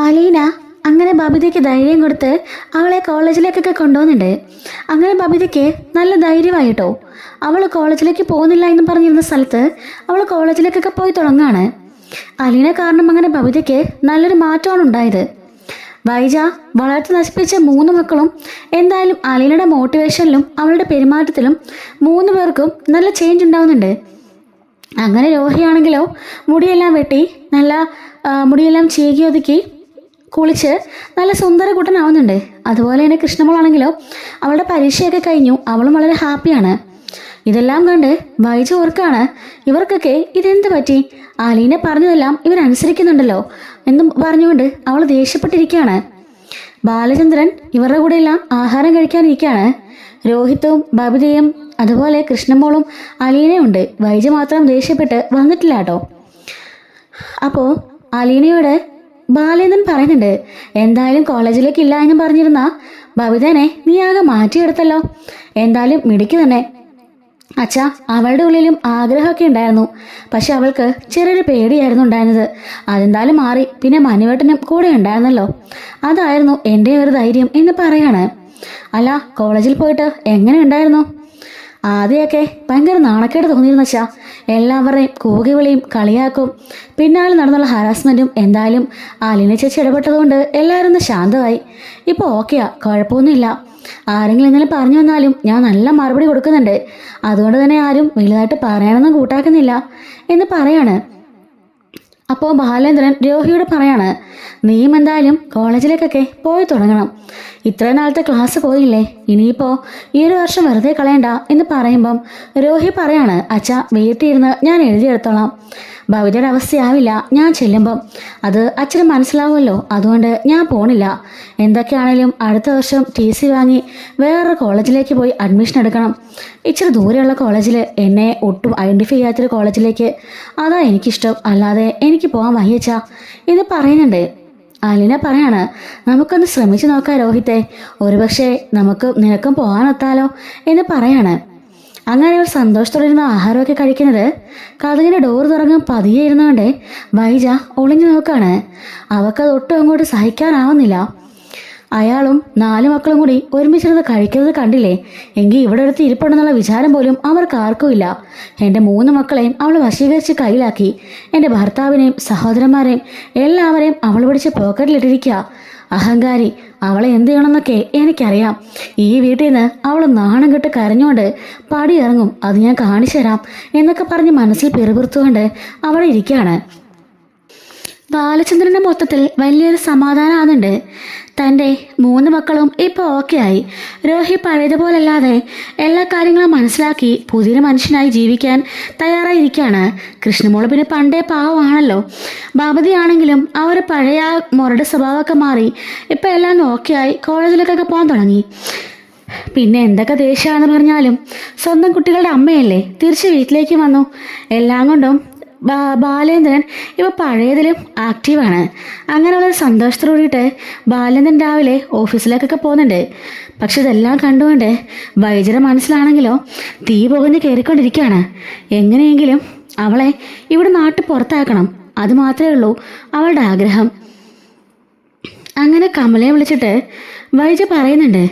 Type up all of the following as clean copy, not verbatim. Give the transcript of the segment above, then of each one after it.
അലീന അങ്ങനെ ബബിതയ്ക്ക് ധൈര്യം കൊടുത്ത് അവളെ കോളേജിലേക്കൊക്കെ കൊണ്ടുപോകുന്നുണ്ട്. അങ്ങനെ ബബിതയ്ക്ക് നല്ല ധൈര്യമായിട്ടോ. അവൾ കോളേജിലേക്ക് പോകുന്നില്ല എന്ന് പറഞ്ഞിരുന്ന സ്ഥലത്ത് അവൾ കോളേജിലേക്കൊക്കെ പോയി തുടങ്ങുകയാണ്. അലീന കാരണം അങ്ങനെ ബബിതയ്ക്ക് നല്ലൊരു മാറ്റമാണ് ഉണ്ടായത്. വൈജ വളർത്തി നശിപ്പിച്ച 3 മക്കളും എന്തായാലും അലീനയുടെ മോട്ടിവേഷനിലും അവളുടെ പെരുമാറ്റത്തിലും 3 പേർക്കും നല്ല ചേഞ്ച് ഉണ്ടാവുന്നുണ്ട്. അങ്ങനെ രോഹിയാണെങ്കിലോ മുടിയെല്ലാം വെട്ടി നല്ല മുടിയെല്ലാം ചീകി ഒതുക്കി കുളിച്ച് നല്ല സുന്ദര കുട്ടനാവുന്നുണ്ട്. അതുപോലെ തന്നെ കൃഷ്ണമോളാണെങ്കിലോ അവളുടെ പരീക്ഷയൊക്കെ കഴിഞ്ഞു, അവളും വളരെ ഹാപ്പിയാണ്. ഇതെല്ലാം കണ്ട് വൈജ ഓർക്കാണ്, ഇവർക്കൊക്കെ ഇതെന്ത് പറ്റി, അലീനെ പറഞ്ഞതെല്ലാം ഇവരനുസരിക്കുന്നുണ്ടല്ലോ എന്നും പറഞ്ഞുകൊണ്ട് അവൾ ദേഷ്യപ്പെട്ടിരിക്കുകയാണ്. ബാലചന്ദ്രൻ ഇവരുടെ കൂടെ എല്ലാം ആഹാരം കഴിക്കാനിരിക്കുകയാണ്. രോഹിത്തും ബബിതയും അതുപോലെ കൃഷ്ണമോളും അലീനയും ഉണ്ട്. വൈജ മാത്രം ദേഷ്യപ്പെട്ട് വന്നിട്ടില്ല കേട്ടോ. അപ്പോൾ അലീനയോട് ബാലേന്ദ്രൻ പറയുന്നുണ്ട്, എന്തായാലും കോളേജിലേക്ക് ഇല്ല എന്ന് പറഞ്ഞിരുന്ന ബബിതനെ നീ ആകെ മാറ്റിയെടുത്തല്ലോ, എന്തായാലും മിടുക്കി തന്നെ. അച്ഛാ, അവളുടെ ഉള്ളിലും ആഗ്രഹമൊക്കെ ഉണ്ടായിരുന്നു, പക്ഷെ അവൾക്ക് ചെറിയൊരു പേടിയായിരുന്നു ഉണ്ടായിരുന്നത്. അതെന്തായാലും മാറി. പിന്നെ മനുവേട്ടനും കൂടെ ഉണ്ടായിരുന്നല്ലോ, അതായിരുന്നു എൻ്റെ ഒരു ധൈര്യം എന്ന് പറയാണ്. അല്ല, കോളേജിൽ പോയിട്ട് എങ്ങനെ ഉണ്ടായിരുന്നു? ആദ്യമൊക്കെ ഭയങ്കര നാണക്കേട് തോന്നിയിരുന്നു അച്ഛാ. എല്ലാവരുടെയും കൂകിവിളിയും കളിയാക്കും പിന്നാലെ നടന്നുള്ള ഹറാസ്മെൻറ്റും. എന്തായാലും അലീന ചേച്ചി ഇടപെട്ടതുകൊണ്ട് എല്ലാവരും ഒന്ന് ശാന്തമായി. ഇപ്പോൾ ഓക്കെയാ, കുഴപ്പമൊന്നുമില്ല. ആരെങ്കിലും എന്തെങ്കിലും പറഞ്ഞു വന്നാലും ഞാൻ നല്ല മറുപടി കൊടുക്കുന്നുണ്ട്. അതുകൊണ്ട് തന്നെ ആരും വലുതായിട്ട് പറയാനൊന്നും കൂട്ടാക്കുന്നില്ല എന്ന് പറയാണ്. അപ്പോൾ ബാലേന്ദ്രൻ രോഹിയോട് പറയാണ്, നീയും എന്തായാലും കോളേജിലേക്കൊക്കെ പോയി തുടങ്ങണം. ഇത്രയും നാളത്തെ ക്ലാസ് പോയില്ലേ, ഇനിയിപ്പോൾ ഈ ഒരു വർഷം വെറുതെ കളയണ്ട എന്ന് പറയുമ്പം രോഹി പറയാണ്, അച്ഛാ വീട്ടിൽ ഇരുന്ന് ഞാൻ എഴുതിയെടുത്തോളാം. ഭവിതയുടെ അവസ്ഥയാവില്ല ഞാൻ ചെല്ലുമ്പം, അത് അച്ഛന് മനസ്സിലാവുമല്ലോ, അതുകൊണ്ട് ഞാൻ പോണില്ല. എന്തൊക്കെയാണേലും അടുത്ത വർഷം TC വാങ്ങി വേറൊരു കോളേജിലേക്ക് പോയി അഡ്മിഷൻ എടുക്കണം. ഇച്ചിരി ദൂരെയുള്ള കോളേജിൽ, എന്നെ ഒട്ടും ഐഡൻറ്റിഫൈ ചെയ്യാത്തൊരു കോളേജിലേക്ക്. അതാ എനിക്കിഷ്ടം, അല്ലാതെ എനിക്ക് പോകാൻ വയ്യച്ചാ എന്ന് പറയുന്നുണ്ട്. അലീന പറയാണ്, നമുക്കൊന്ന് ശ്രമിച്ചു നോക്കാം രോഹിത്തെ, ഒരുപക്ഷെ നിനക്കും പോകാനൊത്താലോ എന്ന് പറയാണ്. അങ്ങനെ അവർ സന്തോഷത്തോടെ ഇരുന്ന ആഹാരമൊക്കെ കഴിക്കുന്നത്. കതകിൻ്റെ ഡോർ തുറങ്ങാൻ പതിയെ ഇരുന്നുകൊണ്ട് വൈജ ഒളിഞ്ഞു നോക്കാണ്. അവൾക്കത് ഒട്ടും അങ്ങോട്ട് സഹിക്കാനാവുന്നില്ല. അയാളും 4 മക്കളും കൂടി ഒരുമിച്ചിരുന്ന് കഴിക്കുന്നത് കണ്ടില്ലേ, എങ്കിൽ ഇവിടെ അടുത്ത് ഇരിപ്പുണ്ടെന്നുള്ള വിചാരം പോലും അവർക്ക് ആർക്കുമില്ല. എൻ്റെ 3 മക്കളെയും അവൾ വശീകരിച്ച് കയ്യിലാക്കി. എൻ്റെ ഭർത്താവിനെയും സഹോദരന്മാരെയും എല്ലാവരെയും അവൾ പിടിച്ച് പോക്കറ്റിലിട്ടിരിക്കുക. അഹങ്കാരി, അവളെ എന്ത് ചെയ്യണമെന്നൊക്കെ എനിക്കറിയാം. ഈ വീട്ടിൽ നിന്ന് അവൾ നാണം കെട്ട് കരഞ്ഞുകൊണ്ട് പടി ഇറങ്ങും, അത് ഞാൻ കാണിച്ചു തരാം എന്നൊക്കെ പറഞ്ഞ് മനസ്സിൽ പിറുപിറുത്തുകൊണ്ട് അവിടെ ഇരിക്കുകയാണ്. ബാലചന്ദ്രൻ്റെ മൊത്തത്തിൽ വലിയൊരു സമാധാനമാകുന്നുണ്ട്. തൻ്റെ 3 മക്കളും ഇപ്പോൾ ഓക്കെ ആയി. രോഹി പഴയതുപോലല്ലാതെ എല്ലാ കാര്യങ്ങളും മനസ്സിലാക്കി പുതിയൊരു മനുഷ്യനായി ജീവിക്കാൻ തയ്യാറായിരിക്കുകയാണ്. കൃഷ്ണമോള് പിന്നെ പണ്ടേ പാവമാണല്ലോ. ബാബതിയാണെങ്കിലും അവർ പഴയ മുരട് സ്വഭാവമൊക്കെ മാറി ഇപ്പം എല്ലാം ഓക്കെ ആയി കോളേജിലേക്കൊക്കെ പോകാൻ തുടങ്ങി. പിന്നെ എന്തൊക്കെ ദേഷ്യമാണെന്ന് പറഞ്ഞാലും സ്വന്തം കുട്ടികളുടെ അമ്മയല്ലേ, തിരിച്ച് വീട്ടിലേക്ക് വന്നു. എല്ലാം കൊണ്ടും ബാലേന്ദ്രൻ ഇപ്പോൾ പഴയതിലും ആക്റ്റീവാണ്. അങ്ങനെയുള്ളൊരു സന്തോഷത്തോടുകൂടിയിട്ട് ബാലേന്ദ്രൻ രാവിലെ ഓഫീസിലേക്കൊക്കെ പോകുന്നുണ്ട്. പക്ഷെ ഇതെല്ലാം കണ്ടുകൊണ്ട് വൈജയുടെ മനസ്സിലാണെങ്കിലോ തീ പുകഞ്ഞ് കയറിക്കൊണ്ടിരിക്കുകയാണ്. എങ്ങനെയെങ്കിലും അവളെ ഇവിടെ നാട്ടിൽ പുറത്താക്കണം, അത് മാത്രമേ ഉള്ളൂ അവളുടെ ആഗ്രഹം. അങ്ങനെ കമലയെ വിളിച്ചിട്ട് വൈജ പറയുന്നുണ്ട്,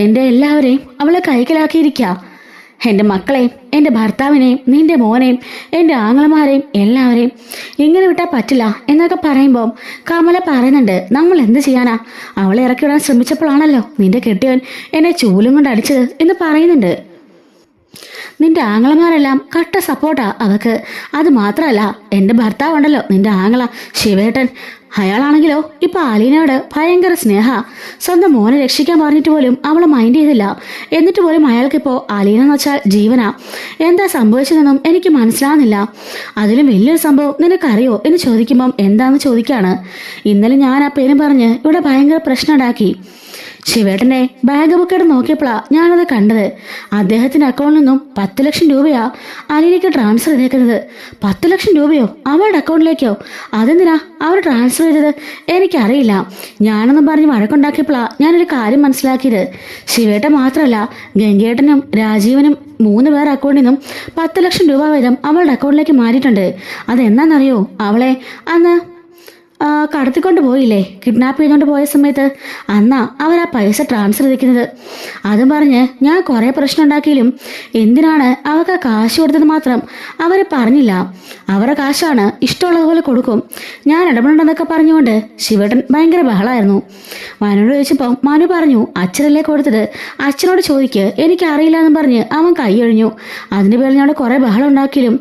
എൻ്റെ എല്ലാവരെയും അവളെ കൈക്കലാക്കിയിരിക്കുക. എൻ്റെ മക്കളെയും എൻ്റെ ഭർത്താവിനെയും നിൻ്റെ മോനെയും എൻ്റെ ആങ്ങളമാരെയും എല്ലാവരെയും ഇങ്ങനെ വിട്ടാൽ പറ്റില്ല എന്നൊക്കെ പറയുമ്പോൾ കമല പറയുന്നുണ്ട്, നമ്മൾ എന്ത് ചെയ്യാനാ, അവളെ ഇറക്കിവിടാൻ ശ്രമിച്ചപ്പോഴാണല്ലോ നിൻ്റെ കെട്ടിയവൻ എന്നെ ചൂലും കൊണ്ട് അടിച്ചത് എന്ന് പറയുന്നുണ്ട്. നിന്റെ ആങ്ങളമാരെല്ലാം കട്ട സപ്പോർട്ടാ അവക്ക്. അത് മാത്രമല്ല എൻ്റെ ഭർത്താവുണ്ടല്ലോ, നിന്റെ ആങ്ങള ശിവേട്ടൻ, അയാളാണെങ്കിലോ ഇപ്പം അലീനയോട് ഭയങ്കര സ്നേഹ. സ്വന്തം മോനെ രക്ഷിക്കാൻ പറഞ്ഞിട്ട് പോലും അവളെ മൈൻഡ് ചെയ്തില്ല. എന്നിട്ട് പോലും അയാൾക്കിപ്പോൾ അലീന എന്ന് വെച്ചാൽ ജീവനാ. എന്താ സംഭവിച്ചതെന്നും എനിക്ക് മനസ്സിലാവുന്നില്ല. അതിലും വലിയൊരു സംഭവം നിനക്കറിയോ എന്ന് ചോദിക്കുമ്പം എന്താണെന്ന് ചോദിക്കുകയാണ്. ഇന്നലെ ഞാൻ ആ പേരും പറഞ്ഞ് ഇവിടെ ഭയങ്കര പ്രശ്നം ഉണ്ടാക്കി. ശിവേട്ടൻ്റെ ബാഗ് ബുക്കെട്ട് നോക്കിയപ്പോഴാണ് ഞാനത് കണ്ടത്. അദ്ദേഹത്തിൻ്റെ അക്കൗണ്ടിൽ നിന്നും 10 ലക്ഷം രൂപയാ അലീനയ്ക്ക് ട്രാൻസ്ഫർ ചെയ്തേക്കുന്നത്. 10 ലക്ഷം രൂപയോ അവളുടെ അക്കൗണ്ടിലേക്കോ? അതെന്തിനാ അവർ ട്രാൻസ്ഫർ ചെയ്തത് എനിക്കറിയില്ല. ഞാനൊന്നും പറഞ്ഞ് വഴക്കുണ്ടാക്കിയപ്പോഴാണ് ഞാനൊരു കാര്യം മനസ്സിലാക്കിയത്. ശിവേട്ടൻ മാത്രമല്ല, ഗംഗേട്ടനും രാജീവനും 3 പേർ അക്കൗണ്ടിൽ നിന്നും 10 ലക്ഷം രൂപ വീതം അവളുടെ അക്കൗണ്ടിലേക്ക് മാറിയിട്ടുണ്ട്. അതെന്നാന്നറിയോ? അവളെ അന്ന് കടത്തിക്കൊണ്ട് പോയില്ലേ, കിഡ്നാപ്പ് ചെയ്തുകൊണ്ട് പോയ സമയത്ത് അന്നാ അവർ ആ പൈസ ട്രാൻസ്ഫർ ചെയ്തിരിക്കുന്നത്. അതും പറഞ്ഞ് ഞാൻ കുറേ പ്രശ്നം ഉണ്ടാക്കിയാലും എന്തിനാണ് അവർക്ക് ആ കാശ് കൊടുത്തത് മാത്രം അവർ പറഞ്ഞില്ല. അവരുടെ കാശാണ്, ഇഷ്ടമുള്ളതുപോലെ കൊടുക്കും, ഞാൻ ഇടപെടണമെന്നൊക്കെ പറഞ്ഞുകൊണ്ട് ശിവേട്ടൻ ഭയങ്കര ബഹളമായിരുന്നു. മനുവിനോട് ചോദിച്ചപ്പോൾ മനു പറഞ്ഞു അച്ഛനല്ലേ കൊടുത്തത്, അച്ഛനോട് ചോദിക്ക്, എനിക്കറിയില്ല എന്ന് പറഞ്ഞ് അവൻ കൈയൊഴിഞ്ഞു. അതിൻ്റെ പേരിൽ ഞാൻ കുറേ ബഹളം ഉണ്ടാക്കിയാലും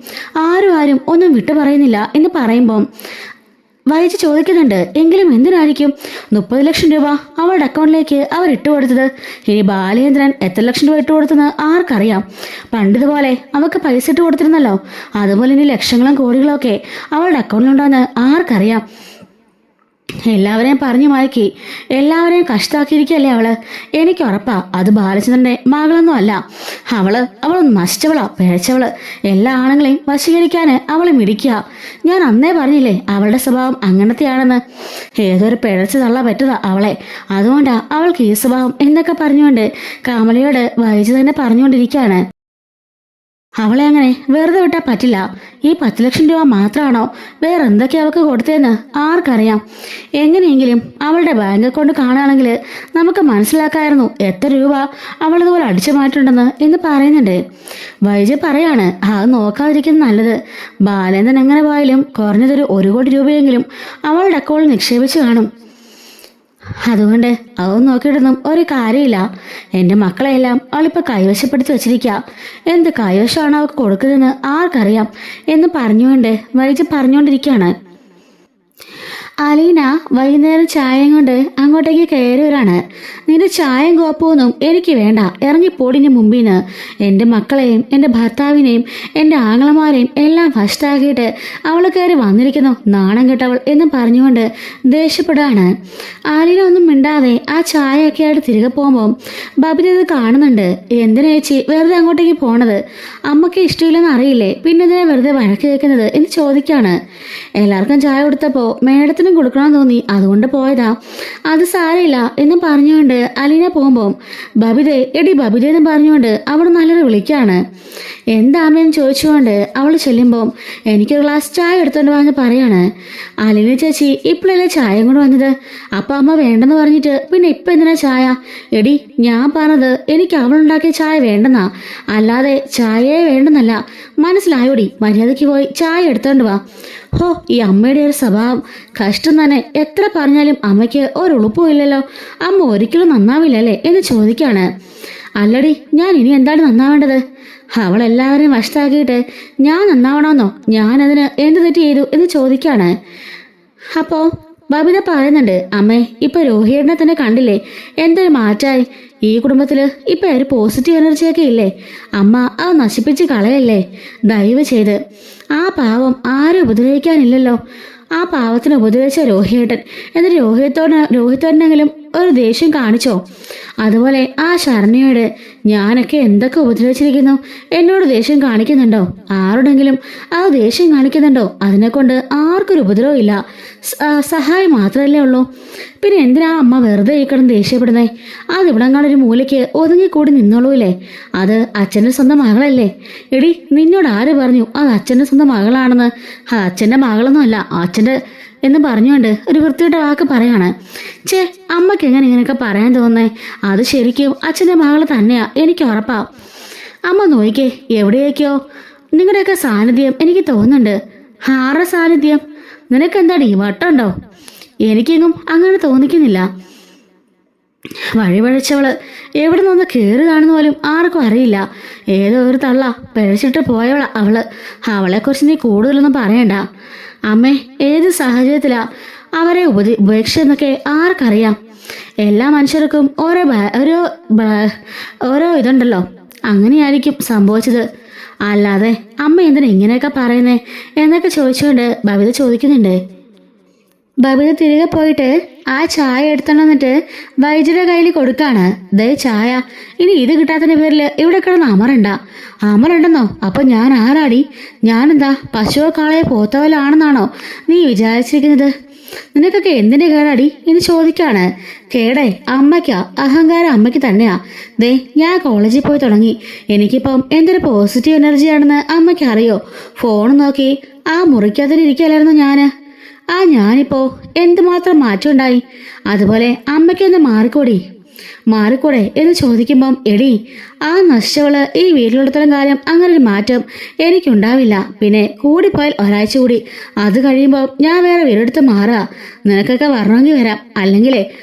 ആരും ഒന്നും വിട്ടു പറയുന്നില്ല എന്ന് പറയുമ്പം വൈജി ചോദിക്കുന്നുണ്ട്, എങ്കിലും എന്തിനായിരിക്കും 30 ലക്ഷം രൂപ അവളുടെ അക്കൗണ്ടിലേക്ക് അവർ ഇട്ടുകൊടുത്തത്? ഇനി ബാലേന്ദ്രൻ എത്ര ലക്ഷം രൂപ ഇട്ടുകൊടുത്തെന്ന് ആർക്കറിയാം? പണ്ടിതുപോലെ അവൾക്ക് പൈസ ഇട്ട് കൊടുത്തിരുന്നല്ലോ, അതുപോലെ ഇനി ലക്ഷങ്ങളും കോടികളും ഒക്കെ അവളുടെ അക്കൗണ്ടിലുണ്ടോയെന്ന് ആർക്കറിയാം? എല്ലാവരെയും പറഞ്ഞു മയക്കി എല്ലാവരെയും കഷ്ടാക്കിയിരിക്കല്ലേ അവള്. എനിക്ക് ഉറപ്പാ അത് ബാലചന്ദ്രന്റെ മകളൊന്നും അല്ല. അവളൊന്നും നശിച്ചവളാ, പിഴച്ചവള്. എല്ലാ ആണുങ്ങളെയും വശീകരിക്കാന് അവളെ മിടിക്കുക. ഞാൻ അന്നേ പറഞ്ഞില്ലേ അവളുടെ സ്വഭാവം അങ്ങനത്തെയാണെന്ന്. ഏതൊരു പിഴച്ച തള്ള പറ്റതാ അവളെ, അതുകൊണ്ടാ അവൾക്ക് ഈ സ്വഭാവം എന്നൊക്കെ പറഞ്ഞുകൊണ്ട് കമലയോട് വൈജു തന്നെ പറഞ്ഞുകൊണ്ടിരിക്കുകയാണ്. അവളെ അങ്ങനെ വെറുതെ വിട്ടാൽ പറ്റില്ല. ഈ 10 ലക്ഷം രൂപ മാത്രമാണോ, വേറെ എന്തൊക്കെ അവൾക്ക് കൊടുത്തതെന്ന് ആർക്കറിയാം? എങ്ങനെയെങ്കിലും അവളുടെ ബാങ്ക് അക്കൗണ്ട് കാണുകയാണെങ്കിൽ നമുക്ക് മനസ്സിലാക്കായിരുന്നു എത്ര രൂപ അവളിതുപോലെ അടിച്ചു മാറ്റുണ്ടെന്ന് എന്ന് പറയുന്നുണ്ട്. വൈജു പറയാണ് അത് നോക്കാതിരിക്കുന്നത് നല്ലത്. ബാലേന്ദ്രൻ എങ്ങനെ പോയാലും കുറഞ്ഞതൊരു 1 കോടി രൂപയെങ്കിലും അവളുടെ അക്കൗണ്ടിൽ നിക്ഷേപിച്ച് കാണും. അതുകൊണ്ട് അവൻ നോക്കിയിട്ടൊന്നും ഒരു കാര്യമില്ല. എൻ്റെ മക്കളെയെല്ലാം അവളിപ്പോൾ കൈവശപ്പെടുത്തി വെച്ചിരിക്കുക. എന്ത് കൈവശമാണ് അവൾക്ക് കൊടുക്കുന്നതെന്ന് ആർക്കറിയാം എന്ന് പറഞ്ഞുകൊണ്ട് വൈജു പറഞ്ഞുകൊണ്ടിരിക്കുകയാണ്. അലീന വൈകുന്നേരം ചായയും കൊണ്ട് അങ്ങോട്ടേക്ക് കയറി വരാണ്. നിന്റെ ചായയും കോപ്പമൊന്നും എനിക്ക് വേണ്ട, ഇറങ്ങിപ്പോടിന് മുമ്പിന്ന്. എൻ്റെ മക്കളെയും എൻ്റെ ഭർത്താവിനെയും എൻ്റെ ആങ്ങളമാരെയും എല്ലാം ഫസ്റ്റാക്കിയിട്ട് അവൾ കയറി വന്നിരിക്കുന്നു, നാണം കെട്ടവൾ എന്ന് പറഞ്ഞുകൊണ്ട് ദേഷ്യപ്പെടുകയാണ്. അലീന ഒന്നും മിണ്ടാതെ ആ ചായയൊക്കെ ആയിട്ട് തിരികെ പോകുമ്പോൾ ബബിത ഇത് കാണുന്നുണ്ട്. എന്തിനാ ചേച്ചി വെറുതെ അങ്ങോട്ടേക്ക് പോണത്? അമ്മയ്ക്ക് ഇഷ്ടമില്ലെന്ന് അറിയില്ലേ, പിന്നെ ഇതിനെ വെറുതെ വഴക്ക് കേൾക്കുന്നത് എന്ന് ചോദിക്കാണ്. എല്ലാവർക്കും ചായ കൊടുത്തപ്പോൾ മേഡത്തിന് കൊടുക്കണമെന്ന് തോന്നി, അതുകൊണ്ട് പോയതാ, അത് സാരമില്ല എന്ന് പറഞ്ഞുകൊണ്ട് അലീന പോകുമ്പോൾ ബബിതേ എടി ബബിതേ എന്ന് പറഞ്ഞുകൊണ്ട് അവിടെ നല്ലൊരു വിളിക്കാണ്. എന്താമെന്ന് ചോദിച്ചുകൊണ്ട് അവൾ ചെല്ലുമ്പോൾ എനിക്കൊരു ഗ്ലാസ് ചായ എടുത്തോണ്ട് വന്ന് പറയാണ്. അലീന ചേച്ചി ഇപ്പോഴല്ലേ ചായയും കൊണ്ട് വന്നത്, അപ്പം അമ്മ വേണ്ടെന്ന് പറഞ്ഞിട്ട് പിന്നെ ഇപ്പം എന്തിനാ ചായ? എടി ഞാൻ പറഞ്ഞത് എനിക്ക് അവളുണ്ടാക്കിയ ചായ വേണ്ടെന്നാ, അല്ലാതെ ചായയെ വേണ്ടെന്നല്ല. മനസ്സിലായോടി? മര്യാദയ്ക്ക് പോയി ചായ എടുത്തോണ്ട് വാ. ഹോ, ഈ അമ്മയുടെ ഒരു സ്വഭാവം കഷ്ടം തന്നെ. എത്ര പറഞ്ഞാലും അമ്മയ്ക്ക് ഒരു ഉളുപ്പും ഇല്ലല്ലോ. അമ്മ ഒരിക്കലും നന്നാവില്ലല്ലേ എന്ന് ചോദിക്കാണ്. അല്ലടി, ഞാൻ ഇനി എന്താണ് നന്നാവേണ്ടത്? അവളെല്ലാവരെയും വശത്താക്കിയിട്ട് ഞാൻ നന്നാവണമെന്നോ? ഞാനതിന് എന്ത് തെറ്റ് ചെയ്തു എന്ന് ചോദിക്കാണ്. അപ്പോൾ ബബിത പറയുന്നുണ്ട്, അമ്മേ ഇപ്പൊ രോഹിയേട്ടനെ തന്നെ കണ്ടില്ലേ, എന്തൊരു മാറ്റായി ഈ കുടുംബത്തിൽ. ഇപ്പം ഒരു പോസിറ്റീവ് എനർജിയൊക്കെ ഇല്ലേ? അമ്മ അത് നശിപ്പിച്ച് കളയല്ലേ ദയവ് ചെയ്ത്. ആ പാവം ആരും ഉപദ്രവിക്കാനില്ലല്ലോ. ആ പാവത്തിന് ഉപദ്രവിച്ച രോഹിയേട്ടൻ, എന്നിട്ട് രോഹിത്തേട്ടനെങ്കിലും ഒരു ദേഷ്യം കാണിച്ചോ? അതുപോലെ ആ ശരണ്യയോട് ഞാനൊക്കെ എന്തൊക്കെ ഉപദ്രവിച്ചിരിക്കുന്നു, എന്നോട് ദേഷ്യം കാണിക്കുന്നുണ്ടോ? ആരോടെങ്കിലും ആ ദേഷ്യം കാണിക്കുന്നുണ്ടോ? അതിനെക്കൊണ്ട് ആർക്കൊരു ഉപദ്രവം ഇല്ല, സഹായം മാത്രമല്ലേ ഉള്ളൂ. പിന്നെ എന്തിനാ അമ്മ വെറുതെ ഈ കിടന്ന് ദേഷ്യപ്പെടുന്നേ? അതിവിടങ്ങളൊരു മൂലയ്ക്ക് ഒതുങ്ങിക്കൂടി നിന്നോളൂല്ലേ? അത് അച്ഛൻ്റെ സ്വന്തം മകളല്ലേ? എടി, നിന്നോട് ആര് പറഞ്ഞു അത് അച്ഛൻ്റെ സ്വന്തം മകളാണെന്ന്? അച്ഛൻ്റെ മകളൊന്നും അല്ല, അച്ഛൻ്റെ എന്ന് പറഞ്ഞുകൊണ്ട് ഒരു വൃത്തിയിട്ട വാക്ക് പറയാണ്. ചേ, അമ്മയ്ക്ക് എങ്ങനെ ഇങ്ങനെയൊക്കെ പറയാൻ തോന്നുന്നേ? അത് ശരിക്കും അച്ഛൻ്റെ മകൾ തന്നെയാ, എനിക്ക് ഉറപ്പാ. അമ്മ നോക്കിക്കേ, എവിടെയൊക്കെയോ നിങ്ങളുടെയൊക്കെ സാന്നിധ്യം എനിക്ക് തോന്നുന്നുണ്ട്. ആരുടെ സാന്നിധ്യം? നിനക്കെന്താടി വട്ടുണ്ടോ? എനിക്കെങ്ങും അങ്ങനെ തോന്നിക്കുന്നില്ല. വഴിപഴച്ചവള് എവിടെ നിന്ന് കയറിയതാണെന്ന് പോലും ആർക്കും അറിയില്ല. ഏതോ ഒരു തള്ള പിഴച്ചിട്ട് പോയവളാ അവള്. അവളെക്കുറിച്ച് നീ കൂടുതലൊന്നും പറയണ്ട. അമ്മേ, ഏത് സാഹചര്യത്തിലാ അവരെ ഉപേക്ഷിച്ചെന്നൊക്കെ ആർക്കറിയാം? എല്ലാ മനുഷ്യർക്കും ഓരോ ഇതുണ്ടല്ലോ, അങ്ങനെയായിരിക്കും സംഭവിച്ചത്. അല്ലാതെ അമ്മ എന്തിനാ ഇങ്ങനെയൊക്കെ പറയുന്നേ എന്നൊക്കെ ചോദിച്ചുകൊണ്ട് ബബിത ചോദിക്കുന്നുണ്ട്. ബബിത തിരികെ പോയിട്ട് ആ ചായ എടുത്തോണ്ടിട്ട് വൈദ്യുയുടെ കയ്യിൽ കൊടുക്കാണ്. ദേ ചായ, ഇനി ഇത് കിട്ടാത്തതിന്റെ പേരിൽ ഇവിടെ കിടന്ന് അമറുണ്ടെന്നോ? അപ്പൊ ഞാൻ ആരാടി? ഞാനെന്താ പശുവോ കാളയോ പോത്തവലാണെന്നാണോ നീ വിചാരിച്ചിരിക്കുന്നത്? നിനക്കൊക്കെ എന്തിന്റെ കേടാടി എന്ന് ചോദിക്കാണ്. കേടേ അമ്മയ്ക്കാ, അഹങ്കാരം അമ്മയ്ക്ക് തന്നെയാ. ദേ ഞാൻ കോളേജിൽ പോയി തുടങ്ങി, എനിക്കിപ്പം എന്തൊരു പോസിറ്റീവ് എനർജിയാണെന്ന് അമ്മയ്ക്ക് അറിയോ? ഫോൺ നോക്കി ആ മുറിക്കകത്തിരിക്കലായിരുന്നു ഞാന്. ഞാനിപ്പോ എന്തുമാത്രം മാറ്റമുണ്ടായി. അതുപോലെ അമ്മയ്ക്കൊന്ന് മാറിക്കൂടെ എന്ന് ചോദിക്കുമ്പം, എടി, ആ നശിച്ചവള് ഈ വീട്ടിലുള്ളത്തോളം കാലം അങ്ങനെ ഒരു മാറ്റം എനിക്കുണ്ടാവില്ല. പിന്നെ കൂടിപ്പോയാൽ ഒരാഴ്ച കൂടി, അത് കഴിയുമ്പോൾ ഞാൻ വേറെ വീടെടുത്ത് മാറാ. നിനക്കൊക്കെ വരണമെങ്കിൽ വരാം, അല്ലെങ്കിൽ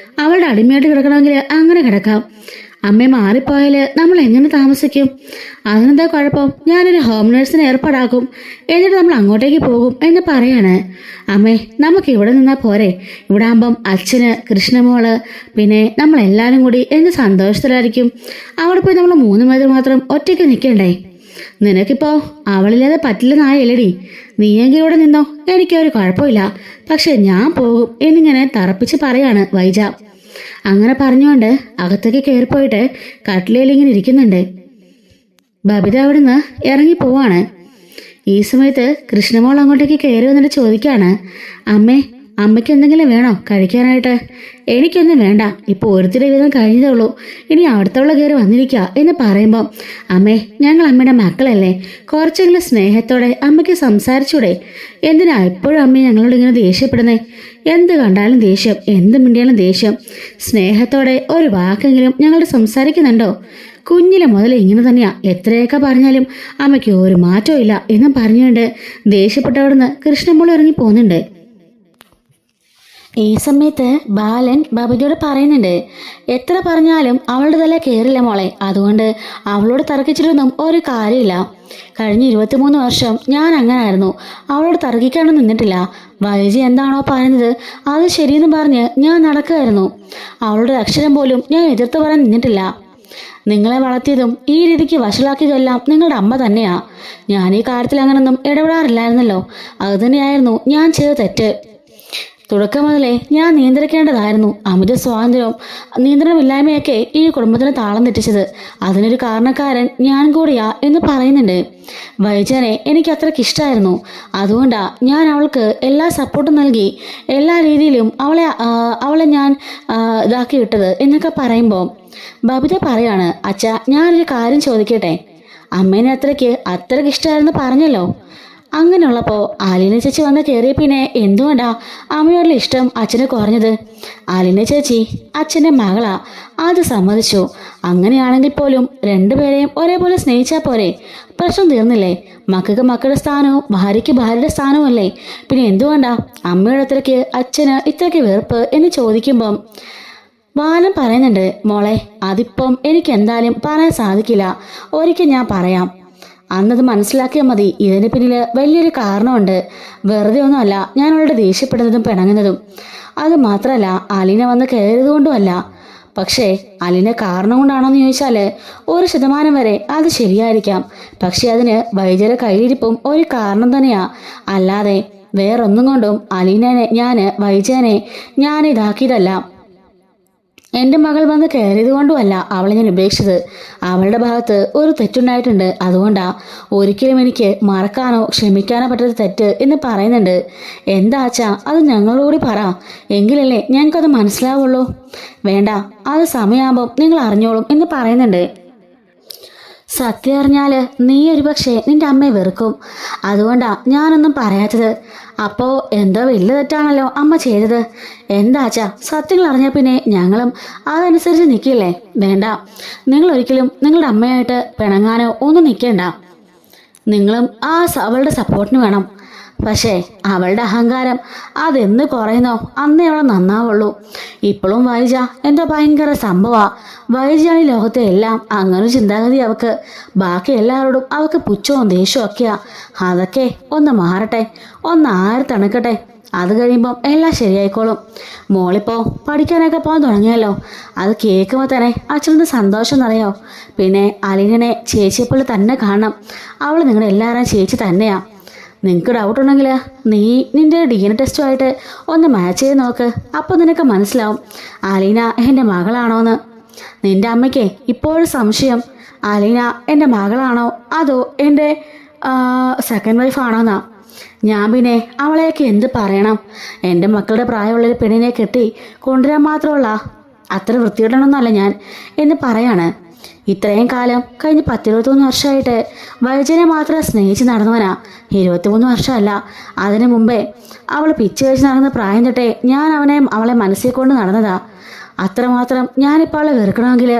അവളുടെ അടിമയായിട്ട് കിടക്കണമെങ്കിൽ അങ്ങനെ കിടക്കാം. അമ്മ മാറിപ്പോയാൽ നമ്മൾ എങ്ങനെ താമസിക്കും? അതിനെന്താ കുഴപ്പം? ഞാനൊരു ഹോം നേഴ്സിനെ ഏർപ്പാടാക്കും, എന്നിട്ട് നമ്മൾ അങ്ങോട്ടേക്ക് പോകും എന്ന് പറയാണ്. അമ്മേ, നമുക്ക് ഇവിടെ നിന്നാൽ പോരെ? ഇവിടെ ആകുമ്പം അച്ഛന്, കൃഷ്ണമോള്, പിന്നെ നമ്മളെല്ലാവരും കൂടി എന്ത് സന്തോഷത്തിലായിരിക്കും. അവിടെ പോയി നമ്മൾ 3 പേര് മാത്രം ഒറ്റയ്ക്ക് നിൽക്കണ്ടേ? നിനക്കിപ്പോ അവളില്ലാതെ പറ്റില്ലെന്നായല്ലേടി. നീയെങ്കിൽ ഇവിടെ നിന്നോ, എനിക്കൊരു കുഴപ്പമില്ല. പക്ഷെ ഞാൻ പോകും എന്നിങ്ങനെ തറപ്പിച്ച് പറയാണ് വൈജ. അങ്ങനെ പറഞ്ഞുകൊണ്ട് അകത്തേക്ക് കയറിപ്പോയിട്ട് കട്ടിലയിലിങ്ങനെ ഇരിക്കുന്നുണ്ട്. ബബിത അവിടുന്ന് ഇറങ്ങി പോവാണ്. ഈ സമയത്ത് കൃഷ്ണമോൾ അങ്ങോട്ടേക്ക് കയറി വന്നിട്ട് ചോദിക്കാണ്, അമ്മയ്ക്ക് എന്തെങ്കിലും വേണോ കഴിക്കാനായിട്ട്? എനിക്കൊന്നും വേണ്ട, ഇപ്പോൾ ഒരുത്തിരി വീതം കഴിഞ്ഞതേ ഉള്ളൂ, ഇനി അവിടുത്തുള്ള കയറി വന്നിരിക്കുക എന്ന് പറയുമ്പോൾ, അമ്മേ, ഞങ്ങൾ അമ്മയുടെ മക്കളല്ലേ, കുറച്ചെങ്കിലും സ്നേഹത്തോടെ അമ്മയ്ക്ക് സംസാരിച്ചൂടെ? എന്തിനാ എപ്പോഴും അമ്മ ഞങ്ങളോട് ഇങ്ങനെ ദേഷ്യപ്പെടുന്നേ? എന്ത് കണ്ടാലും ദേഷ്യം, എന്ത് മിണ്ടിയാലും ദേഷ്യം. സ്നേഹത്തോടെ ഒരു വാക്കെങ്കിലും ഞങ്ങളോട് സംസാരിക്കുന്നുണ്ടോ? കുഞ്ഞിലെ മുതൽ ഇങ്ങനെ തന്നെയാ, എത്രയൊക്കെ പറഞ്ഞാലും അമ്മയ്ക്ക് ഒരു മാറ്റവും ഇല്ല എന്നും പറഞ്ഞുകൊണ്ട് ദേഷ്യപ്പെട്ടവിടുന്ന് കൃഷ്ണമോൾ ഇറങ്ങി പോകുന്നുണ്ട്. ഈ സമയത്ത് ബാലൻ ബബിതയോട് പറയുന്നുണ്ട്, എത്ര പറഞ്ഞാലും അവളുടെ തല കയറില്ല മോളെ, അതുകൊണ്ട് അവളോട് തർക്കിച്ചിട്ടൊന്നും ഒരു കാര്യമില്ല. കഴിഞ്ഞ 23 വർഷം ഞാൻ അങ്ങനായിരുന്നു, അവളോട് തർക്കിക്കാനൊന്നും നിന്നിട്ടില്ല. വൈജി എന്താണോ പറയുന്നത് അത് ശരിയെന്ന് പറഞ്ഞ് ഞാൻ നടക്കുമായിരുന്നു. അവളുടെ അക്ഷരം പോലും ഞാൻ എതിർത്ത് പറയാൻ നിന്നിട്ടില്ല. നിങ്ങളെ വളർത്തിയതും ഈ രീതിക്ക് വഷളാക്കിയതെല്ലാം നിങ്ങളുടെ അമ്മ തന്നെയാ. ഞാൻ ഈ കാര്യത്തിൽ അങ്ങനൊന്നും ഇടപെടാറില്ലായിരുന്നല്ലോ. അതുതന്നെയായിരുന്നു ഞാൻ ചെയ്ത തെറ്റ്. തുടക്കം മുതലേ ഞാൻ നിയന്ത്രിക്കേണ്ടതായിരുന്നു. അമിത സ്വാതന്ത്ര്യവും നിയന്ത്രണമില്ലായ്മയൊക്കെ ഈ കുടുംബത്തിന് താളം തെറ്റിച്ചത്. അതിനൊരു കാരണക്കാരൻ ഞാൻ കൂടിയാ എന്ന് പറയുന്നുണ്ട്. വൈജനെ എനിക്ക് അത്രയ്ക്ക് ഇഷ്ടമായിരുന്നു, അതുകൊണ്ടാ ഞാൻ അവൾക്ക് എല്ലാ സപ്പോർട്ടും നൽകി, എല്ലാ രീതിയിലും അവളെ ഞാൻ ഇതാക്കി വിട്ടത് എന്നൊക്കെ പറയുമ്പോൾ ബബിത പറയാണ്, അച്ഛാ, ഞാനൊരു കാര്യം ചോദിക്കട്ടെ? അമ്മേനെ അത്രയ്ക്ക് ഇഷ്ടമായിരുന്നു പറഞ്ഞല്ലോ. അങ്ങനെയുള്ളപ്പോൾ ആലിന ചേച്ചി വന്ന് കയറിയ പിന്നെ എന്തുകൊണ്ടാ അമ്മയോടുള്ള ഇഷ്ടം അച്ഛന് കുറഞ്ഞത്? ആലിന ചേച്ചി അച്ഛൻ്റെ മകളാ, അത് സമ്മതിച്ചു. അങ്ങനെയാണെങ്കിൽ പോലും രണ്ടുപേരെയും ഒരേപോലെ സ്നേഹിച്ചാൽ പോരെ? പ്രശ്നം തീർന്നില്ലേ? മക്കൾക്ക് മക്കളുടെ സ്ഥാനവും ഭാര്യയ്ക്ക് ഭാര്യയുടെ സ്ഥാനവും അല്ലേ? പിന്നെ എന്തുകൊണ്ടാ അമ്മയുടെ അത്രയ്ക്ക് അച്ഛന് ഇത്രയ്ക്ക് വെറുപ്പ് എന്ന് ചോദിക്കുമ്പം ബാലൻ പറയുന്നുണ്ട്, മോളെ, അതിപ്പം എനിക്ക് എന്തായാലും പറയാൻ സാധിക്കില്ല. ഒരിക്കൽ ഞാൻ പറയാം, അന്നത് മനസ്സിലാക്കിയാൽ മതി. ഇതിന് പിന്നിൽ വലിയൊരു കാരണമുണ്ട്. വെറുതെ ഒന്നുമല്ല ഞാൻ അവളുടെ ദേഷ്യപ്പെടുന്നതും പിണങ്ങുന്നതും. അത് മാത്രമല്ല, അലീന വന്ന് കയറിയതുകൊണ്ടുമല്ല. പക്ഷേ അലീന കാരണം കൊണ്ടാണോന്ന് ചോദിച്ചാൽ 1% വരെ അത് ശരിയായിരിക്കാം. പക്ഷെ അതിന് വൈദ്യരുടെ കയ്യിലിരിപ്പും ഒരു കാരണം തന്നെയാ. അല്ലാതെ വേറൊന്നും കൊണ്ടും വൈദ്യനെ ഞാൻ ഇതാക്കിയതല്ല. എൻ്റെ മകൾ വന്ന് കയറിയത് കൊണ്ടുമല്ല അവളെ ഞാൻ ഉപേക്ഷിച്ചത്. അവളുടെ ഭാഗത്ത് ഒരു തെറ്റുണ്ടായിട്ടുണ്ട്. അതുകൊണ്ടാ ഒരിക്കലും എനിക്ക് മറക്കാനോ ക്ഷമിക്കാനോ പറ്റാത്ത തെറ്റ് എന്ന് പറയുന്നുണ്ട്. എന്താ അച്ഛാ, അത് ഞങ്ങളോട് പറ, എങ്കിലല്ലേ ഞങ്ങൾക്കത് മനസ്സിലാവുള്ളൂ. വേണ്ട, അത് സമയമാകുമ്പം നിങ്ങൾ അറിഞ്ഞോളും എന്ന് പറയുന്നുണ്ട്. സത്യം അറിഞ്ഞാൽ നീ ഒരുപക്ഷെ നിന്റെ അമ്മയെ വെറുക്കും. അതുകൊണ്ടാ ഞാനൊന്നും പറയാത്തത്. അപ്പോൾ എന്തോ വലിയ തെറ്റാണല്ലോ അമ്മ ചെയ്തത്. എന്താച്ചാ, സത്യങ്ങൾ അറിഞ്ഞാൽ പിന്നെ ഞങ്ങളും അതനുസരിച്ച് നിൽക്കില്ലേ? വേണ്ട, നിങ്ങൾ ഒരിക്കലും നിങ്ങളുടെ അമ്മയായിട്ട് പിണങ്ങാനോ ഒന്നും നിൽക്കേണ്ട. നിങ്ങളും അവളുടെ സപ്പോർട്ടിന് വേണം. പക്ഷേ അവളുടെ അഹങ്കാരം അതെന്ന് കുറയുന്നോ അന്നേ അവളെ നന്നാവുള്ളൂ. ഇപ്പോഴും വൈജ എന്തോ ഭയങ്കര സംഭവമാ. വൈജയാണ് ഈ ലോകത്തെ എല്ലാം. അങ്ങനെ ചിന്താഗതി അവൾക്ക്. ബാക്കി എല്ലാവരോടും അവൾക്ക് പുച്ഛവും ദേഷ്യവും ഒക്കെയാ. അതൊക്കെ ഒന്ന് മാറട്ടെ, ഒന്ന് ആര് തണുക്കട്ടെ. അത് കഴിയുമ്പം എല്ലാം ശരിയായിക്കോളും. മോളിപ്പോൾ പഠിക്കാനൊക്കെ പോകാൻ തുടങ്ങിയല്ലോ. അത് കേൾക്കുമ്പോൾ തന്നെ അച്ഛനത് സന്തോഷം എന്നറിയോ? പിന്നെ അലീനനെ ചേച്ചിയെപ്പോലെ തന്നെ കാണണം. അവൾ നിങ്ങളുടെ എല്ലാവരും ചേച്ചി തന്നെയാ. നിനക്ക് ഡൗട്ട് ഉണ്ടെങ്കിൽ നീ നിൻ്റെ DNA ടെസ്റ്റുമായിട്ട് ഒന്ന് മാച്ച് ചെയ്ത് നോക്ക്. അപ്പോൾ നിനക്ക് മനസ്സിലാവും അലീന എൻ്റെ മകളാണോന്ന്. നിൻ്റെ അമ്മയ്ക്ക് ഇപ്പോഴും സംശയം അലീന എൻ്റെ മകളാണോ അതോ എൻ്റെ സെക്കൻഡ് വൈഫാണോന്നാ. ഞാൻ പിന്നെ അവളെയൊക്കെ എന്ത് പറയണം? എൻ്റെ മക്കളുടെ പ്രായമുള്ളൊരു പെണ്ണിനെ കെട്ടി കൊണ്ടുവരാൻ മാത്രമുള്ള അത്ര വൃത്തികെട്ടണമെന്നല്ല ഞാൻ എന്ന് പറയാണ്. ഇത്രയും കാലം കഴിഞ്ഞ് 10-23 വർഷമായിട്ട് വൈജനെ മാത്രം സ്നേഹിച്ച് നടന്നവനാ. 23 വർഷമല്ല, അതിനു മുമ്പേ അവൾ പിച്ച് വെച്ച് നടന്ന പ്രായം തൊട്ടേ ഞാൻ അവളെ മനസ്സിൽ കൊണ്ട് നടന്നതാ. അത്രമാത്രം ഞാനിപ്പോൾ അവളെ വെറുക്കണമെങ്കിൽ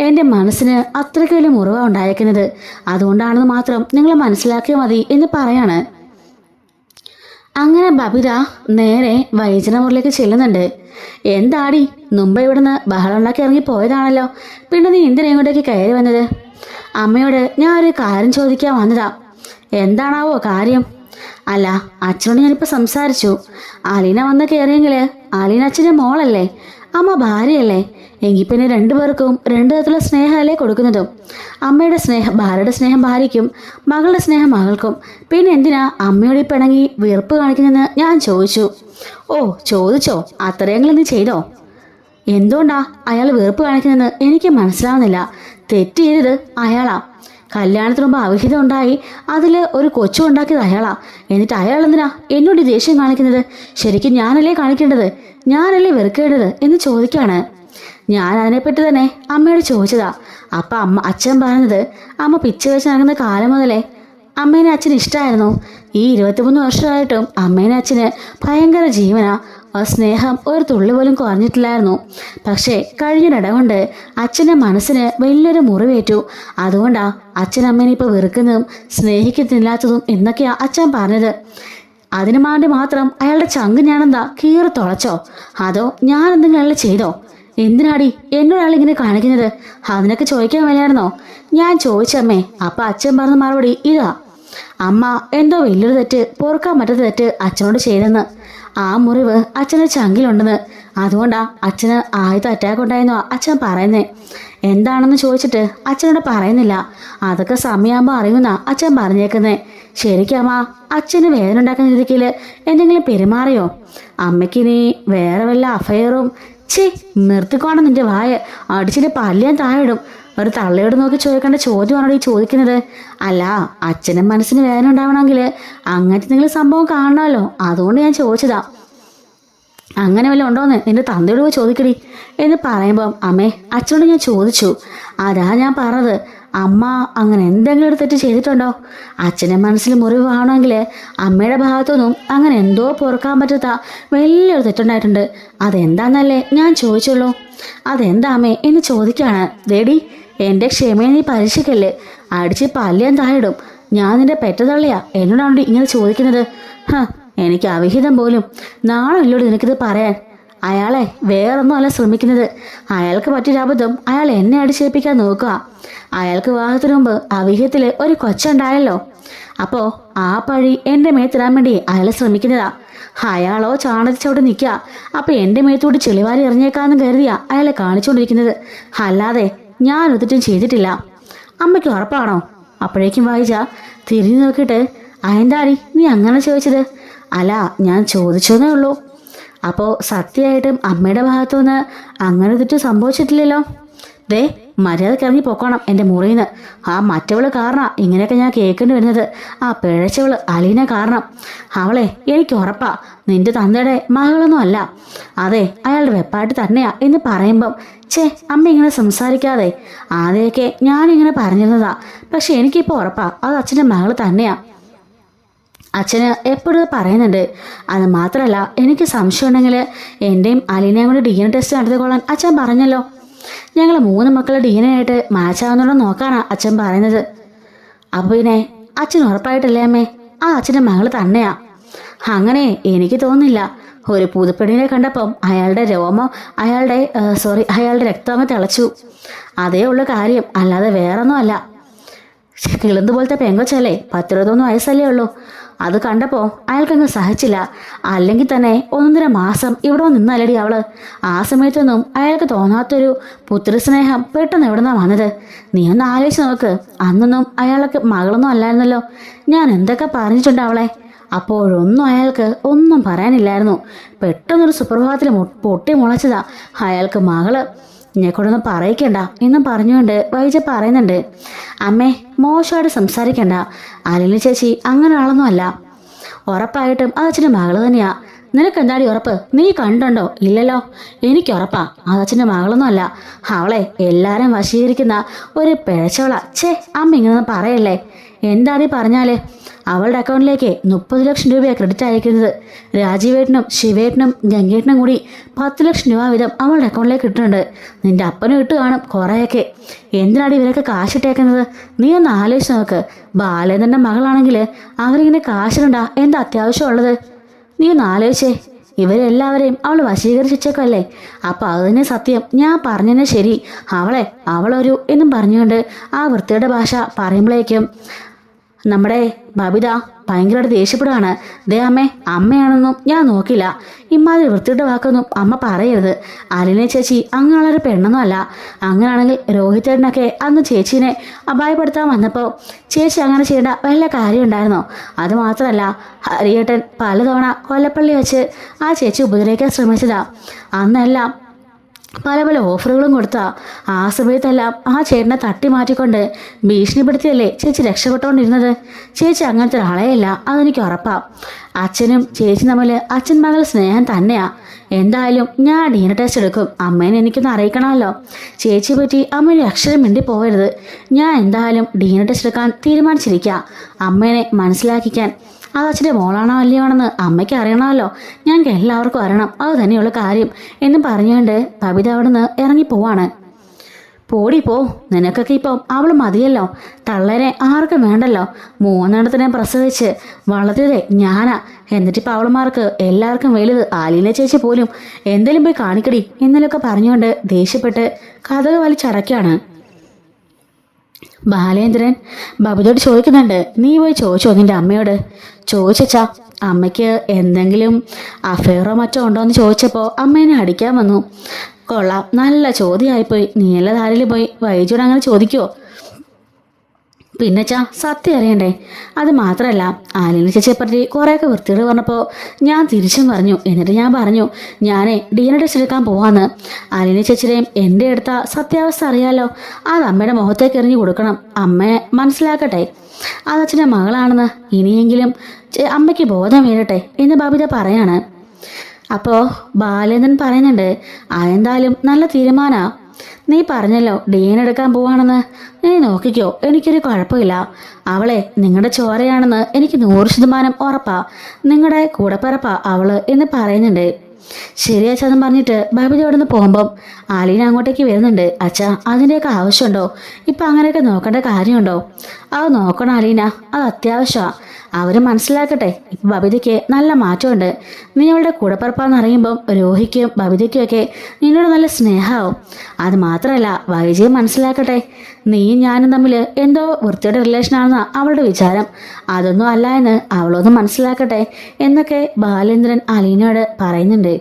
എൻ്റെ മനസ്സിന് അത്രയ്ക്ക് വലിയ മുറിവാണ് ഉണ്ടായേക്കുന്നത്. അതുകൊണ്ടാണെന്ന് മാത്രം നിങ്ങൾ മനസ്സിലാക്കിയാൽ മതി എന്ന് പറയാണ്. അങ്ങനെ ബബിത നേരെ വൈജന മുറിലേക്ക് ചെല്ലുന്നുണ്ട്. എന്താടി, മുമ്പ് ഇവിടുന്ന് ബഹളം ഉണ്ടാക്കി ഇറങ്ങി പോയതാണല്ലോ, പിന്നെ നീ എന്തിനാ ഇങ്ങോട്ടേക്ക് കയറി വന്നത്? അമ്മയോട് ഞാൻ ഒരു കാര്യം ചോദിക്കാൻ വന്നതാ. എന്താണാവോ കാര്യം? അല്ല, അച്ഛനോട് ഞാനിപ്പോൾ സംസാരിച്ചു. അലീന വന്ന് കയറിയെങ്കിൽ അലീന അച്ഛൻ്റെ മോളല്ലേ, അമ്മ ഭാര്യയല്ലേ? എങ്കിൽ പിന്നെ രണ്ടുപേർക്കും രണ്ടു തരത്തിലുള്ള സ്നേഹമല്ലേ കൊടുക്കുന്നതും. അമ്മയുടെ സ്നേഹം ഭാര്യയുടെ സ്നേഹം ഭാര്യയ്ക്കും, മകളുടെ സ്നേഹം മകൾക്കും. പിന്നെ എന്തിനാ അമ്മയോട് പിണങ്ങി വീർപ്പ് കാണിക്കുന്നതെന്ന് ഞാൻ ചോദിച്ചു. ഓ, ചോദിച്ചോ? അത്രയെങ്കിലും നീ ചെയ്തോ? എന്തുകൊണ്ടാ അയാൾ വീർപ്പ് കാണിക്കുന്നതെന്ന് എനിക്ക് മനസ്സിലാവുന്നില്ല. തെറ്റ് ചെയ്തത് അയാളാ. കല്യാണത്തിന് മുമ്പ് അവിഹിതം ഉണ്ടായി, അതിൽ ഒരു കൊച്ചു ഉണ്ടാക്കിയത് അയാളാ. എന്നിട്ട് അയാൾ എന്തിനാ എന്നോട് ദേഷ്യം കാണിക്കുന്നത്? ശരിക്കും ഞാനല്ലേ കാണിക്കേണ്ടത്, ഞാനല്ലേ വെറുക്കേണ്ടത് എന്ന് ചോദിക്കാണ്. ഞാൻ അതിനെപ്പറ്റി തന്നെ അമ്മയോട് ചോദിച്ചതാ. അപ്പം അച്ഛൻ പറഞ്ഞത് അമ്മ പിച്ച് വെച്ച് നടക്കുന്ന കാലം മുതലേ അമ്മേനെ അച്ഛന് ഇഷ്ടമായിരുന്നു. ഈ 23 വർഷമായിട്ടും അമ്മേനെ അച്ഛന് ഭയങ്കര ജീവനാ. ആ സ്നേഹം ഒരു തുള്ളി പോലും കുറഞ്ഞിട്ടില്ലായിരുന്നു. പക്ഷേ കഴിഞ്ഞിട കൊണ്ട് അച്ഛൻ്റെ മനസ്സിന് വലിയൊരു മുറിവേറ്റു. അതുകൊണ്ടാ അച്ഛൻ അമ്മേനെ ഇപ്പോൾ വെറുക്കുന്നതും സ്നേഹിക്കുന്നില്ലാത്തതും എന്നൊക്കെയാ അച്ഛൻ പറഞ്ഞത്. അതിനു വേണ്ടി മാത്രം അയാളുടെ ചങ്ക് ഞാനെന്താ കീറി തുളച്ചോ? അതോ ഞാൻ എന്തെങ്കിലും അയാൾ ചെയ്തോ? എന്തിനാടി എന്നോട് അയാൾ ഇങ്ങനെ കാണിക്കുന്നത്? അതിനൊക്കെ ചോദിക്കാൻ വയ്യായിരുന്നോ? ഞാൻ ചോദിച്ചമ്മേ. അപ്പം അച്ഛൻ പറഞ്ഞ മറുപടി ഇതാ: അമ്മ എന്തോ വലിയൊരു തെറ്റ്, പൊറുക്കാൻ പറ്റാത്ത തെറ്റ് അച്ഛനോട് ചെയ്തെന്ന്. ആ മുറിവ് അച്ഛൻ്റെ ചങ്കിലുണ്ടെന്ന്. അതുകൊണ്ടാ അച്ഛന് ആദ്യത്തെ അറ്റാക്ക് ഉണ്ടായെന്നോ അച്ഛൻ പറയുന്നേ. എന്താണെന്ന് ചോദിച്ചിട്ട് അച്ഛനോട് പറയുന്നില്ല. അതൊക്കെ സമയമാകുമ്പോൾ അറിയുന്ന അച്ഛൻ പറഞ്ഞേക്കുന്നേ. ശരിക്കമ്മ അച്ഛന് വേദന ഉണ്ടാക്കുന്ന രീതിയിൽ എന്തെങ്കിലും പെരുമാറിയോ? അമ്മയ്ക്കിനി വേറെ വല്ല അഫയറും? നിർത്തിക്കോണം നിന്റെ വായ, അടിച്ചിട്ട് പല്ലിയാൻ താഴെയിടും. ഒരു തള്ളയോട് നോക്കി ചോദിക്കേണ്ട ചോദ്യമാണോ ഈ ചോദിക്കുന്നത്? അല്ല, അച്ഛനും മനസ്സിന് വേദന ഉണ്ടാവണമെങ്കിൽ അങ്ങനത്തെ എന്തെങ്കിലും സംഭവം കാണണമല്ലോ, അതുകൊണ്ട് ഞാൻ ചോദിച്ചതാ. അങ്ങനെ വല്ല ഉണ്ടോന്ന് നിന്റെ തന്തയോട് പോയി ചോദിക്കടി എന്ന് പറയുമ്പം അമ്മേ അച്ഛനോട് ഞാൻ ചോദിച്ചു. അതാ ഞാൻ പറഞ്ഞത്, അമ്മ അങ്ങനെ എന്തെങ്കിലും ഒരു തെറ്റ് ചെയ്തിട്ടുണ്ടോ? അച്ഛൻ്റെ മനസ്സിൽ മുറിവ് കാണുമെങ്കിൽ അമ്മയുടെ ഭാഗത്തുനിന്നും അങ്ങനെ എന്തോ പൊറുക്കാൻ പറ്റാത്ത വലിയൊരു തെറ്റുണ്ടായിട്ടുണ്ട്. അതെന്താന്നല്ലേ ഞാൻ ചോദിച്ചുള്ളൂ. അതെന്താ അമ്മേ എന്ന് ചോദിക്കുകയാണ്. ദേടി, എൻ്റെ ക്ഷമയെ നീ പരീക്ഷിക്കല്ലേ, അടിച്ച് പല്ലിയാൻ താഴിടും. ഞാൻ നിന്റെ പെറ്റതള്ളിയാ, എന്നോടാണ് ഇങ്ങനെ ചോദിക്കുന്നത്? എനിക്ക് അവിഹിതം പോലും നാളെ നിനക്കിത് പറയാൻ. അയാളെ വേറൊന്നും അല്ല ശ്രമിക്കുന്നത്. അയാൾക്ക് പറ്റിയൊരു അബദ്ധം അയാൾ എന്നെ അടിച്ചേൽപ്പിക്കാൻ നോക്കുക. അയാൾക്ക് വിവാഹത്തിന് മുമ്പ് അവിഹിതത്തിൽ ഒരു കൊച്ചുണ്ടായല്ലോ. അപ്പോൾ ആ പഴി എൻ്റെ മേത്തിടാൻ വേണ്ടി അയാൾ ശ്രമിക്കുന്നതാ. അയാളോ ചാണകച്ചോട്ട് നിൽക്കുക. അപ്പോൾ എൻ്റെ മേത്തോട്ട് ചെളിവാരി എറിഞ്ഞേക്കാന്ന് കരുതിയാ അയാളെ കാണിച്ചുകൊണ്ടിരിക്കുന്നത്. അല്ലാതെ ഞാൻ ഒത്തിട്ടും ചെയ്തിട്ടില്ല. അമ്മയ്ക്ക് ഉറപ്പാണോ? അപ്പോഴേക്കും വായിച്ച തിരിഞ്ഞു നോക്കിയിട്ട് അതെന്താടി നീ അങ്ങനെ ചോദിച്ചത്? അല്ല, ഞാൻ ചോദിച്ചതേ ഉള്ളൂ. അപ്പോൾ സത്യമായിട്ടും അമ്മയുടെ ഭാഗത്തുനിന്ന് അങ്ങനെ തെറ്റ് സംഭവിച്ചിട്ടില്ലല്ലോ. ദേ, മര്യാദക്ക് ഇറങ്ങി പൊക്കോണം എൻ്റെ മുറിയിൽ നിന്ന്. ആ മറ്റവള് കാരണം ഇങ്ങനെയൊക്കെ ഞാൻ കേൾക്കേണ്ടി വരുന്നത്. ആ പിഴച്ചവള് അലീന കാരണം. അവളെ എനിക്ക് ഉറപ്പാ നിന്റെ തന്തയുടെ മകളൊന്നും അല്ല. അതെ, അയാളുടെ വെപ്പായിട്ട് തന്നെയാ എന്ന് പറയുമ്പം അമ്മ ഇങ്ങനെ സംസാരിക്കാതെ. ആദ്യമൊക്കെ ഞാനിങ്ങനെ പറഞ്ഞിരുന്നതാ, പക്ഷെ എനിക്കിപ്പോൾ ഉറപ്പാ അത് അച്ഛൻ്റെ മകൾ തന്നെയാ. അച്ഛന് എപ്പോഴും പറയുന്നുണ്ട്. അത് മാത്രമല്ല, എനിക്ക് സംശയം ഉണ്ടെങ്കിൽ എൻ്റെയും അലീനയും കൂടി DNA ടെസ്റ്റ് നടത്തിക്കൊള്ളാൻ അച്ഛൻ പറഞ്ഞല്ലോ. ഞങ്ങൾ 3 മക്കളെ DNA ആയിട്ട് മാച്ച് ആവുന്നുണ്ടോ നോക്കാനാണ് അച്ഛൻ പറയുന്നത്. അപ്പോൾ പിന്നെ അച്ഛൻ ഉറപ്പായിട്ടല്ലേ അമ്മേ ആ അച്ഛൻ്റെ മകൾ തന്നെയാ? അങ്ങനെ എനിക്ക് തോന്നുന്നില്ല. ഒരു പുതുപ്പെണ്ണിനെ കണ്ടപ്പം അയാളുടെ അയാളുടെ രക്തം തിളച്ചു. അതേ ഉള്ള കാര്യം, അല്ലാതെ വേറൊന്നും അല്ല. കിളുന്ത് പോലത്തെ പെങ്കൊച്ചല്ലേ, 10-21 വയസ്സല്ലേ ഉള്ളൂ. അത് കണ്ടപ്പോൾ അയാൾക്കങ്ങ് സഹിച്ചില്ല. അല്ലെങ്കിൽ തന്നെ 1.5 മാസം ഇവിടെ നിന്നല്ലടി അവള്. ആ സമയത്തൊന്നും അയാൾക്ക് തോന്നാത്തൊരു പുത്രസ്നേഹം പെട്ടെന്ന് എവിടുന്നാ വന്നത്? നീ ഒന്ന് ആലോചിച്ച് നോക്ക്. അന്നൊന്നും അയാൾക്ക് മകളൊന്നും അല്ലായിരുന്നല്ലോ. ഞാൻ എന്തൊക്കെ പറഞ്ഞിട്ടുണ്ട് അവളെ. അപ്പോഴൊന്നും അയാൾക്ക് ഒന്നും പറയാനില്ലായിരുന്നു. പെട്ടെന്നൊരു സുപ്രഭാതത്തിൽ പൊട്ടി മുളച്ചതാ അയാൾക്ക് മകള്. എന്നെക്കൊണ്ടൊന്നും പറയിക്കണ്ട എന്നും പറഞ്ഞുകൊണ്ട് വൈജ പറയുന്നുണ്ട്. അമ്മേ, മോശമായിട്ട് സംസാരിക്കണ്ട. അലീന ചേച്ചി അങ്ങനെ ആളൊന്നും അല്ല. ഉറപ്പായിട്ടും അത് അച്ഛൻ്റെ മകള് തന്നെയാ. നിനക്കെന്താടി ഉറപ്പ്? നീ കണ്ടുണ്ടോ? ഇല്ലല്ലോ. എനിക്ക് ഉറപ്പാ അതച്ഛൻ്റെ മകളൊന്നും അല്ല. അവളെ എല്ലാരും വശീകരിക്കുന്ന ഒരു പിഴച്ചവള. ഛേ, അമ്മ ഇങ്ങനൊന്നും പറയല്ലേ. എന്താണീ പറഞ്ഞാല്? അവളുടെ അക്കൗണ്ടിലേക്ക് 30 ലക്ഷം രൂപയാണ് ക്രെഡിറ്റ് അയക്കുന്നത്. രാജീവേട്ടനും ശിവേട്ടനും ഗംഗേട്ടനും കൂടി 10 ലക്ഷം രൂപ വീതം അവളുടെ അക്കൗണ്ടിലേക്ക് ഇട്ടിട്ടുണ്ട്. നിന്റെ അപ്പനും ഇട്ട് കാണും കുറേയൊക്കെ. എന്തിനാണ് ഇവരൊക്കെ കാശിട്ടേക്കുന്നത്? നീ ഒന്ന് ആലോചിച്ച് നോക്ക്. ബാലേന്ദ്രൻ്റെ മകളാണെങ്കിൽ അവരിങ്ങനെ കാശിടണ്ട എന്താ അത്യാവശ്യമുള്ളത്? നീ ഒന്ന് ആലോചിച്ചേ. ഇവരെല്ലാവരെയും അവൾ വശീകരിച്ചേക്കല്ലേ. അപ്പം അത് തന്നെ സത്യം. ഞാൻ പറഞ്ഞതന്നെ ശരി. അവളൊരു എന്നും പറഞ്ഞുകൊണ്ട് ആ വൃത്തിയുടെ ഭാഷ പറയുമ്പോഴേക്കും നമ്മുടെ ബബിത ഭയങ്കരമായിട്ട് ദേഷ്യപ്പെടുകയാണ്. ദേ അമ്മേ, അമ്മയാണെന്നും ഞാൻ നോക്കില്ല. ഇമ്മാതിരി വൃത്തിയുടെ വാക്കൊന്നും അമ്മ പറയരുത്. അലിനെ ചേച്ചി അങ്ങനെയുള്ളൊരു പെണ്ണൊന്നും അല്ല. അങ്ങനെയാണെങ്കിൽ രോഹിതേട്ടനൊക്കെ അന്ന് ചേച്ചീനെ അപായപ്പെടുത്താൻ വന്നപ്പോൾ ചേച്ചി അങ്ങനെ ചെയ്യേണ്ട വല്ല കാര്യം ഉണ്ടായിരുന്നോ? അതുമാത്രമല്ല, ഹരിയേട്ടൻ പലതവണ കൊല്ലപ്പള്ളി വെച്ച് ആ ചേച്ചി ഉപദ്രവിക്കാൻ ശ്രമിച്ചതാ. അന്നെല്ലാം പല പല ഓഫറുകളും കൊടുത്താ. ആ സമയത്തെല്ലാം ആ ചേട്ടനെ തട്ടി മാറ്റിക്കൊണ്ട് ഭീഷണിപ്പെടുത്തിയല്ലേ ചേച്ചി രക്ഷപ്പെട്ടുകൊണ്ടിരുന്നത്. ചേച്ചി അങ്ങനത്തെ ഒരാളെയല്ല, അതെനിക്ക് ഉറപ്പാ. അച്ഛനും ചേച്ചി തമ്മിൽ അച്ഛൻ മകൾ സ്നേഹം തന്നെയാ. എന്തായാലും ഞാൻ DNA ടെസ്റ്റ് എടുക്കും. അമ്മേനെ എനിക്കൊന്ന് അറിയിക്കണമല്ലോ. ചേച്ചിയെ പറ്റി അമ്മ ഒരു അക്ഷരം മിണ്ടി പോകരുത്. ഞാൻ എന്തായാലും DNA ടെസ്റ്റ് എടുക്കാൻ തീരുമാനിച്ചിരിക്കുക. അമ്മേനെ മനസ്സിലാക്കിക്കാൻ അത് അച്ഛൻ്റെ മോളാണോ അല്ലയോ ആണെന്ന് അമ്മയ്ക്ക് അറിയണമല്ലോ. ഞങ്ങൾക്ക് എല്ലാവർക്കും അറിയണം. അത് തന്നെയുള്ള കാര്യം എന്ന് പറഞ്ഞുകൊണ്ട് ബബിത അവിടെ നിന്ന് ഇറങ്ങിപ്പോവാണ്. പോടി പോ, നിനക്കൊക്കെ ഇപ്പം അവൾ മതിയല്ലോ. തള്ളനെ ആർക്കും വേണ്ടല്ലോ. 3 പ്രസവിച്ച് വളർത്തിയതേ ഞാനാ. എന്നിട്ടിപ്പോൾ അവളുമാർക്ക് എല്ലാവർക്കും വലുത് ആലീന ചേച്ചി പോലും. എന്തെങ്കിലും പോയി കാണിക്കടി എന്നൊക്കെ പറഞ്ഞുകൊണ്ട് ദേഷ്യപ്പെട്ട് കഥക് വലിച്ചടയ്ക്കാണ്. ബാലേന്ദ്രൻ ബബിതയോട് ചോദിക്കുന്നുണ്ട്, നീ പോയി ചോദിച്ചോ നിന്റെ അമ്മയോട്? ചോദിച്ചാ അമ്മയ്ക്ക് എന്തെങ്കിലും അഫെയറോ മറ്റോ ഉണ്ടോ എന്ന് ചോദിച്ചപ്പോൾ അമ്മേനെ അടിക്കാൻ വന്നു. കൊള്ളാം, നല്ല ചോദ്യമായിപ്പോയി. നീയല്ല ധാരയിൽ പോയി വൈജോട് അങ്ങനെ ചോദിക്കുമോ? പിന്നെച്ചാ സത്യം അറിയണ്ടേ? അത് മാത്രമല്ല, ആലിന ചേച്ചിയെപ്പറ്റി കുറേയൊക്കെ വൃത്തിയോട് പറഞ്ഞപ്പോൾ ഞാൻ തിരിച്ചും പറഞ്ഞു. എന്നിട്ട് ഞാൻ പറഞ്ഞു ഞാനേ DNA ടെസ്റ്റ് എടുക്കാൻ പോവാന്ന്. ആലിന ചേച്ചിയുടെയും എൻ്റെ അടുത്ത സത്യാവസ്ഥ അറിയാലോ. അത് അമ്മയുടെ മുഖത്തേക്ക് എറിഞ്ഞു കൊടുക്കണം. അമ്മയെ മനസ്സിലാക്കട്ടെ അതച്ഛൻ്റെ മകളാണെന്ന്. ഇനിയെങ്കിലും അമ്മയ്ക്ക് ബോധം വീഴട്ടെ എന്ന് ബബിത പറയാണ്. അപ്പോൾ ബാലേന്ദ്രൻ പറയുന്നുണ്ട്, അതെന്തായാലും നല്ല തീരുമാനമാണ്. നീ പറഞ്ഞല്ലോ DNA എടുക്കാൻ പോവാണെന്ന്. നീ നോക്കിക്കോ, എനിക്കൊരു കുഴപ്പമില്ല. അവളെ നിങ്ങളുടെ ചോരയാണെന്ന് എനിക്ക് 100% ഉറപ്പാ. നിങ്ങളുടെ കൂടെപ്പിറപ്പാ അവള് എന്ന് പറയുന്നുണ്ട്. ശരി അച്ഛാന്ന് പറഞ്ഞിട്ട് ബബിത അവിടെ നിന്ന് പോകുമ്പം ആലീന അങ്ങോട്ടേക്ക് വരുന്നുണ്ട്. അച്ഛാ, അതിൻ്റെയൊക്കെ ആവശ്യമുണ്ടോ? ഇപ്പം അങ്ങനെയൊക്കെ നോക്കേണ്ട കാര്യമുണ്ടോ? അത് നോക്കണം ആലീന, അത് അത്യാവശ്യമാണ്. അവർ മനസ്സിലാക്കട്ടെ. ഇപ്പം ബബിതയ്ക്ക് നല്ല മാറ്റമുണ്ട്. നീ അവളുടെ കൂടെപ്പിറപ്പാന്ന് അറിയുമ്പം രോഹിക്കും ബബിതയ്ക്കും ഒക്കെ നിന്നോട് നല്ല സ്നേഹമാവും. അത് മാത്രമല്ല, വൈജയും മനസ്സിലാക്കട്ടെ നീയും ഞാനും തമ്മിൽ എന്തോ വൃത്തിയുടെ റിലേഷനാണെന്നാണ് അവളുടെ വിചാരം. അതൊന്നും അല്ല എന്ന് അവളൊന്നും മനസ്സിലാക്കട്ടെ എന്നൊക്കെ ബാലേന്ദ്രൻ അലീനയോട് പറയുന്നുണ്ട്.